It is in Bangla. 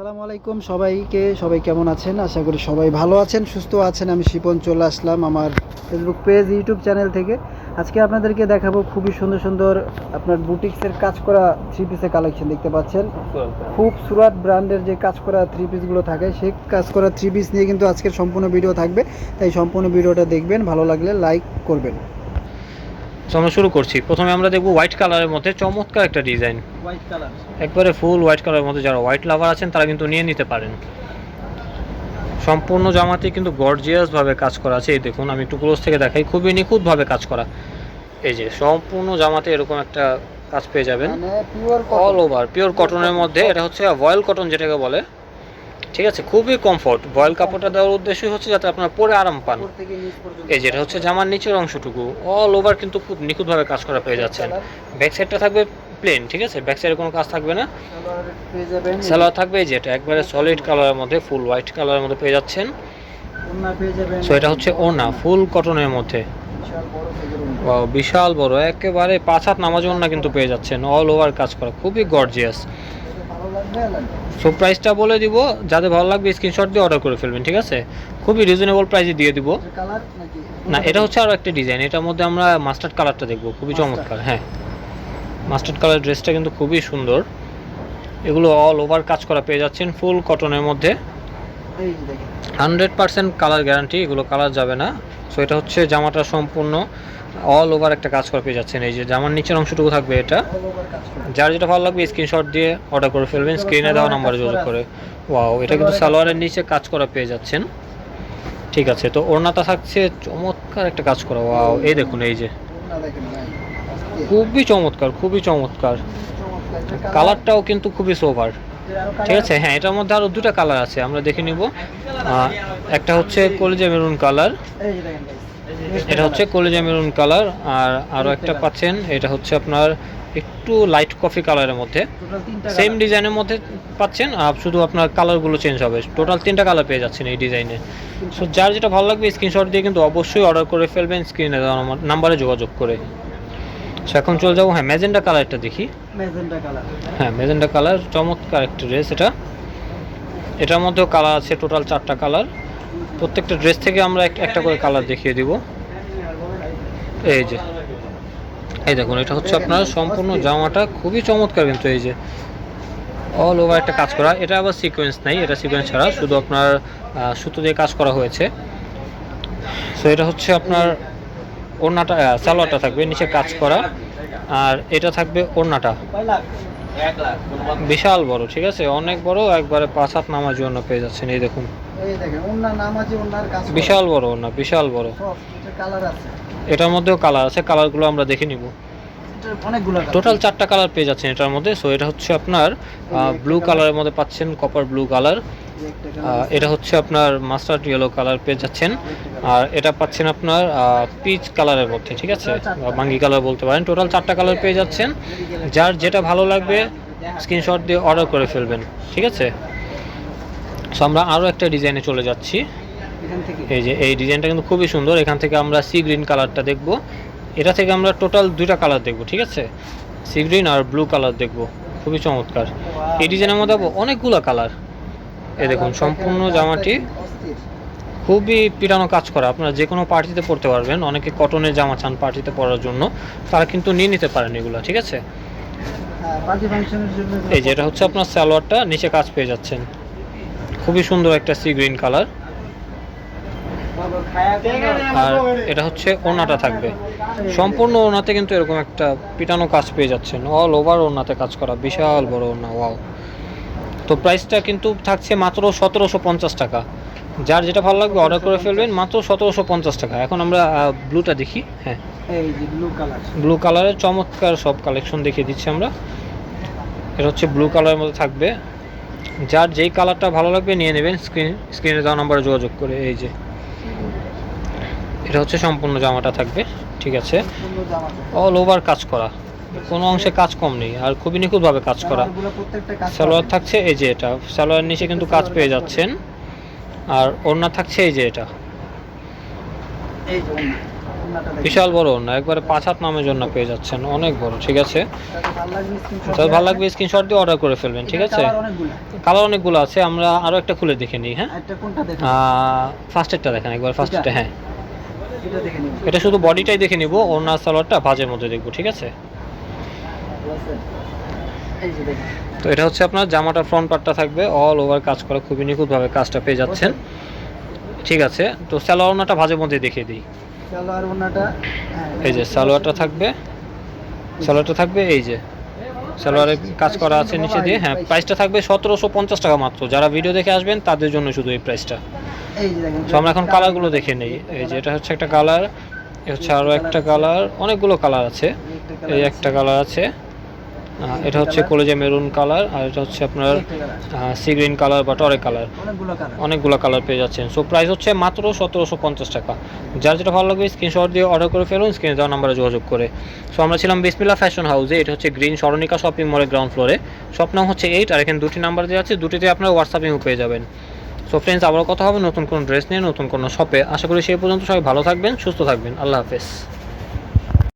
আসসালামু আলাইকুম সবাই কেমন আছেন? আশা করি সবাই ভালো আছেন, সুস্থ আছেন। আমি শিপন চলে আসলাম আমার ফেসবুক পেজ, ইউটিউব চ্যানেল থেকে। আজকে আপনাদেরকে দেখাবো খুবই সুন্দর সুন্দর আপনার বুটিক্সের কাজ করা থ্রি পিসের কালেকশন। দেখতে পাচ্ছেন খুব সুরাট ব্র্যান্ডের যে কাজ করা থ্রি পিসগুলো থাকে, সেই কাজ করা থ্রি পিস নিয়ে কিন্তু আজকের সম্পূর্ণ ভিডিও থাকবে। তাই সম্পূর্ণ ভিডিওটা দেখবেন, ভালো লাগলে লাইক করবেন। তো আমরা শুরু করছি। প্রথমে আমরা দেখব হোয়াইট কালারের মধ্যে চমৎকার একটা ডিজাইন, হোয়াইট কালার, একবারে ফুল হোয়াইট কালারের মধ্যে। যারা হোয়াইট লাভার আছেন তারা কিন্তু নিয়ে নিতে পারেন। সম্পূর্ণ জামাতে কিন্তু গর্জিয়াসভাবে কাজ করা আছে। এই দেখুন, আমি একটু ক্লোজ থেকে দেখাই, খুবই নিখুঁতভাবে কাজ করা। এই যে সম্পূর্ণ জামাতে এরকম একটা কাজ পেয়ে যাবেন, অল ওভার পিওর কটনের মধ্যে। এটা হচ্ছে ভয়েল কটন যেটাকে বলে, ঠিক আছে। খুবই কমফোর্ট। ভয়েল কাপড়টা দেওয়ার উদ্দেশ্যই হচ্ছে যাতে আপনারা পরে আরাম পান। এই যেটা হচ্ছে জামার নিচের অংশটুকু অল ওভার কিন্তু খুব নিখুঁতভাবে কাজ করা পেয়ে যাচ্ছেন। ব্যাক সাইডটা থাকবে প্লেন, ঠিক আছে, ব্যাক সাইডে কোনো কাজ থাকবে না। সালোয়ার থাকবে এই যেটা একবারে সলিড কালারের মধ্যে, ফুল হোয়াইট কালারের মধ্যে পেয়ে যাচ্ছেন। সো এটা হচ্ছে ওড়না, ফুল কটনের মধ্যে, বিশাল বড়, একেবারে 5 হাত নামাজ ওড়না কিন্তু পেয়ে যাচ্ছেন, অল ওভার কাজ করা, খুবই গর্জিয়াস। সো প্রাইসটা বলে দিব, যাদের ভালো লাগবে স্ক্রিনশট দিয়ে অর্ডার করে ফেলবেন, ঠিক আছে। খুবই রিজনেবল প্রাইসে দিয়ে দিব। না, এটা হচ্ছে আরও একটা ডিজাইন। এটার মধ্যে আমরা মাস্টার্ড কালারটা দেখব, খুবই চমৎকার। হ্যাঁ, মাস্টার্ড কালার ড্রেসটা কিন্তু খুবই সুন্দর। এগুলো অল ওভার কাজ করা পেয়ে যাচ্ছেন, ফুল কটনের মধ্যে, 100% কালার গ্যারান্টি, এগুলো কালার যাবে না। সো এটা হচ্ছে জামাটা সম্পূর্ণ অল ওভার একটা কাজ করা পেয়ে যাচ্ছেন। এই যে জামার নিচের অংশটুকু থাকবে এটা। যার যেটা ভালো লাগবে স্ক্রিনশট দিয়ে অর্ডার করে ফেলবেন, স্ক্রিনে দেওয়া নাম্বারে যোগাযোগ করে। ওয়াও, এটা কিন্তু সালোয়ারের নিচে কাজ করা পেয়ে যাচ্ছেন, ঠিক আছে। তো ওড়নাটা থাকছে চমৎকার একটা কাজ করা। ওয়াও, এই দেখুন, এই যে খুবই চমৎকার, খুবই চমৎকার। কালারটাও কিন্তু খুবই সোভার, ঠিক আছে। হ্যাঁ, এটার মধ্যে আরও দুটা কালার আছে, আমরা দেখে নিব। একটা হচ্ছে কলিজা মেরুন কালার, এটা হচ্ছে কলিজা মেরুন কালার। আর আরও একটা পাচ্ছেন, এটা হচ্ছে আপনার একটু লাইট কফি কালারের মধ্যে, সেম ডিজাইনের মধ্যে পাচ্ছেন, শুধু আপনার কালারগুলো চেঞ্জ হবে। টোটাল 3টা কালার পেয়ে যাচ্ছেন এই ডিজাইনে। সো যার যেটা ভালো লাগবে স্ক্রিনশট দিয়ে কিন্তু অবশ্যই অর্ডার করে ফেলবেন, স্ক্রিনে দেওয়া নাম্বারে যোগাযোগ করে। সো এখন চলে যাবো, হ্যাঁ, ম্যাজেন্ডা কালারটা দেখি। হ্যাঁ, ম্যাজেন্ডা কালার চমৎকার একটা ড্রেস এটা। এটার মধ্যেও কালার আছে, টোটাল 4টা কালার। প্রত্যেকটা ড্রেস থেকে আমরা একটা করে কালার দেখিয়ে দিব। এই যে, এই দেখুন, এটা হচ্ছে আপনার সম্পূর্ণ জামাটা খুবই চমৎকার কিন্তু। এই যে অল ওভার একটা কাজ করা, এটা আবার সিকোয়েন্স নাই, এটা সিকোয়েন্স ছাড়া, শুধু আপনার সুতো দিয়ে কাজ করা হয়েছে। সো এটা হচ্ছে আপনার ওড়নাটা, সালোয়ারটা থাকবে নিচে কাজ করা, আর এটা থাকবে ওড়নাটা বিশাল বড়, ঠিক আছে, অনেক বড়, একবারে 5 হাত নামার জন্য পেয়ে যাচ্ছেন। এই দেখুন, বিশাল বড় ওড়না, বিশাল বড়। এটার মধ্যেও কালার আছে, কালারগুলো আমরা দেখে নিব। টোটাল 4টা কালার পেয়ে যাচ্ছেন এটার মধ্যে। সো এটা হচ্ছে আপনার ব্লু কালারের মধ্যে পাচ্ছেন, কপার ব্লু কালার। এটা হচ্ছে আপনার মাস্টার্ড ইয়েলো কালার পেয়ে যাচ্ছেন। আর এটা পাচ্ছেন আপনার পিচ কালারের মধ্যে, ঠিক আছে, বাঙ্গি কালার বলতে পারেন। টোটাল 4টা কালার পেয়ে যাচ্ছেন। যার যেটা ভালো লাগবে স্ক্রিনশট দিয়ে অর্ডার করে ফেলবেন, ঠিক আছে। সো আমরা আরও একটা ডিজাইনে চলে যাচ্ছি। এই যে এই ডিজাইনটা কিন্তু খুবই সুন্দর। এখান থেকে আমরা সি গ্রিন কালারটা দেখব। এটা থেকে আমরা টোটাল 2টা কালার দেখব, ঠিক আছে, সি গ্রিন আর ব্লু কালার দেখব, খুবই চমৎকার। এই ডিজাইনের মধ্যে অনেকগুলো কালার। এই দেখুন, সম্পূর্ণ জামাটি খুবই পিটানো কাজ করা, আপনারা যে কোনো পার্টিতে পরতে পারবেন। অনেকে কটনের জামা চান পার্টিতে পরার জন্য, তারা কিন্তু নিয়ে নিতে পারেন এগুলো, ঠিক আছে। এই যে এটা হচ্ছে আপনার সালোয়ারটা, নিচে কাজ পেয়ে যাচ্ছেন, খুবই সুন্দর একটা সি গ্রিন কালার। আর এটা হচ্ছে ওড়নাটা থাকবে সম্পূর্ণ ওড়নাতে, কিন্তু এরকম একটা পিটানো কাজ পেয়ে যাচ্ছেন, অল ওভার ওড়নাতে কাজ করা, বিশাল বড় ওড়না। ওয়াও। তো প্রাইসটা কিন্তু থাকছে মাত্র 1750 টাকা। যার যেটা ভালো লাগবে অর্ডার করে ফেলবেন, মাত্র 1750 টাকা। এখন আমরা ব্লুটা দেখি। হ্যাঁ, এই যে ব্লু কালার, ব্লু কালারের চমৎকার সব কালেকশন দেখিয়ে দিচ্ছি আমরা। এটা হচ্ছে ব্লু কালারের মধ্যে থাকবে। যার যেই কালারটা ভালো লাগবে নিয়ে নেবেন, স্ক্রিনে দেওয়া নাম্বারে যোগাযোগ করে। এই যে এটা হচ্ছে সম্পূর্ণ জামাটা থাকবে, ঠিক আছে, অল ওভার কাজ করা, কোনো অংশে কাজ কম নেই, আর খুবই নিখুঁতভাবে কাজ করা। সালোয়ার থাকছে এই যে এটা, সালোয়ার নিচে কিন্তু কাজ পেয়ে যাচ্ছেন। আর ওড়না থাকছে এই যে এটা, ওড়নাটা দেখেন। বিশাল বড় ওড়না, একবারে 5 হাত নামের জন্য পেয়ে যাচ্ছেন, অনেক বড়। ঠিক আছে, এটা ভালো লাগবে স্ক্রিনশট যার ভালো লাগবে স্ক্রিনশট দিয়ে অর্ডার করে ফেলবেন। ঠিক আছে, অনেকগুলো। কালার অনেকগুলো আছে, আমরা আরো একটা খুলে দেখে নিই। হ্যাঁ, একটা কোনটা দেখেন? ফার্স্টেরটা দেখেন একবার, ফার্স্টেরটা। হ্যাঁ, এটা দেখে নিন। এটা শুধু বডিটাই দেখে নিব, ওড়না সালোয়ারটা ভাঁজের মধ্যে দেখবো। ঠিক আছে, এই যে দেখেন। তো এটা হচ্ছে আপনার জামাটার ফ্রন্ট পার্টটা থাকবে অল ওভার কাজ করা, খুবই নিখুঁতভাবে কাজটা পেয়ে যাচ্ছেন। ঠিক আছে, তো সালোয়ার ওড়নাটা ভাঁজের মধ্যে দেখিয়ে দিই। সালোয়ার ওড়নাটা এই যে সালোয়ারটা থাকবে, সালোয়ারটা থাকবে এই যে সালোয়ারের কাজ করা আছে নিচে দিয়ে। হ্যাঁ, প্রাইসটা থাকবে 1750 টাকা মাত্র। যারা ভিডিও দেখে আসবেন তাদের জন্য শুধু এই প্রাইসটা। এই যে দেখেন। তো আমরা এখন কালারগুলো দেখে নেই। এই যে এটা হচ্ছে একটা কালার, এ হচ্ছে আরও একটা কালার, অনেকগুলো কালার আছে। এই একটা কালার আছে, এটা হচ্ছে কলেজে মেরুন কালার, আর এটা হচ্ছে আপনার সি গ্রিন কালার বা টরে কালার। অনেকগুলো কালার পেয়ে যাচ্ছেন। সো প্রাইস হচ্ছে মাত্র 1750 টাকা। যার যেটা ভালো লাগবে স্ক্রিনশট দিয়ে অর্ডার করে ফেলুন, স্ক্রিনে দেওয়া নাম্বারে যোগাযোগ করে। সো আমরা ছিলাম বিসমিল্লাহ ফ্যাশন হাউসে, এটা হচ্ছে গ্রিন স্মরণিকা শপিং মলের গ্রাউন্ড ফ্লোরে। শপ নাম হচ্ছে 8, আর এখানে 2টি নাম্বার দেওয়া আছে, 2টিতে আপনারা হোয়াটসঅ্যাপিংও পেয়ে যাবেন। সো ফ্রেন্ডস, আবার কথা হবে নতুন কোনো ড্রেস নিয়ে, নতুন কোনো শপে। আশা করি সেই পর্যন্ত সবাই ভালো থাকবেন, সুস্থ থাকবেন। আল্লাহ হাফেজ।